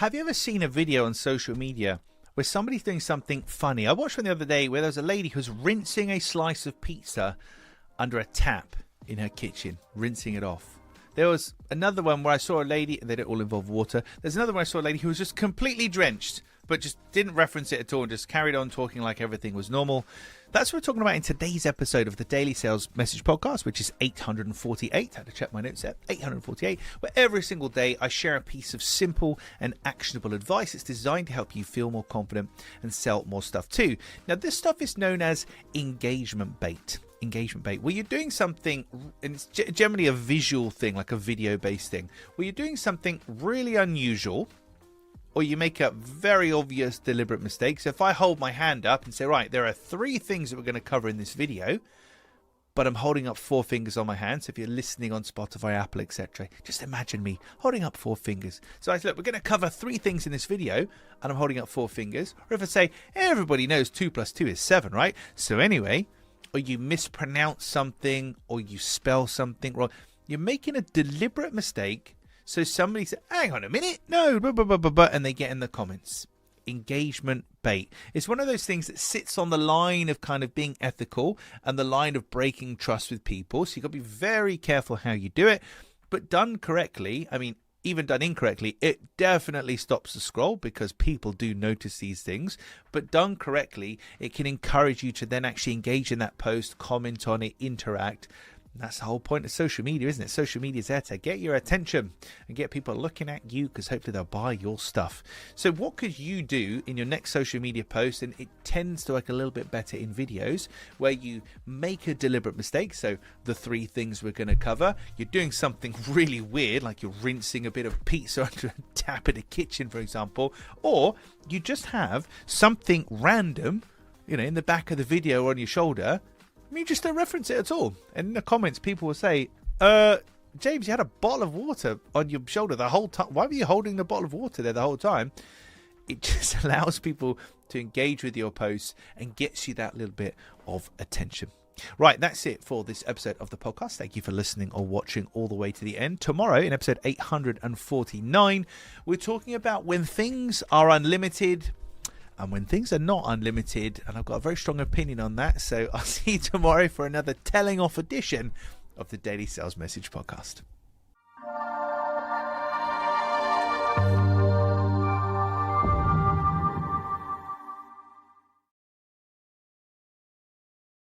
Have you ever seen a video on social media where somebody's doing something funny? I watched one the other day where there was a lady who's rinsing a slice of pizza under a tap in her kitchen, rinsing it off. There was another one where I saw a lady, they don't all involve water. There's another one where I saw a lady who was just completely drenched, but just didn't reference it at all and just carried on talking like everything was normal. That's what we're talking about in today's episode of the Daily Sales Message Podcast, which is 848. I had to check my notes there. 848, where every single day I share a piece of simple and actionable advice. It's designed to help you feel more confident and sell more stuff too. Now, this stuff is known as engagement bait. Engagement bait, where you're doing something, and it's generally a visual thing, like a video based thing, where you're doing something really unusual, or you make a very obvious deliberate mistake. So if I hold my hand up and say, right, there are 3 things that we're going to cover in this video, but I'm holding up 4 fingers on my hand. So if you're listening on Spotify, Apple, etc., just imagine me holding up 4 fingers. So I say, look, we're going to cover 3 things in this video, and I'm holding up 4 fingers. Or if I say, everybody knows 2 plus 2 is 7, right? So anyway, or you mispronounce something, or you spell something wrong, you're making a deliberate mistake. So somebody says, hang on a minute, no, blah, blah, blah, blah, blah, and they get in the comments. Engagement bait. It's one of those things that sits on the line of kind of being ethical and the line of breaking trust with people. So you've got to be very careful how you do it. But done correctly, I mean, even done incorrectly, it definitely stops the scroll because people do notice these things. But done correctly, it can encourage you to then actually engage in that post, comment on it, interact. And that's the whole point of social media, isn't it? Social media is there to get your attention and get people looking at you because hopefully they'll buy your stuff. So what could you do in your next social media post? And it tends to work a little bit better in videos where you make a deliberate mistake. So the 3 things we're going to cover, you're doing something really weird, like you're rinsing a bit of pizza under a tap in a kitchen, for example, or you just have something random, in the back of the video or on your shoulder. I mean, just don't reference it at all. And in the comments, people will say, James, you had a bottle of water on your shoulder the whole time. Why were you holding the bottle of water there the whole time? It just allows people to engage with your posts and gets you that little bit of attention. Right, that's it for this episode of the podcast. Thank you for listening or watching all the way to the end. Tomorrow, in episode 849, we're talking about when things are unlimited and when things are not unlimited, and I've got a very strong opinion on that. So I'll see you tomorrow for another telling off edition of the Daily Sales Message Podcast.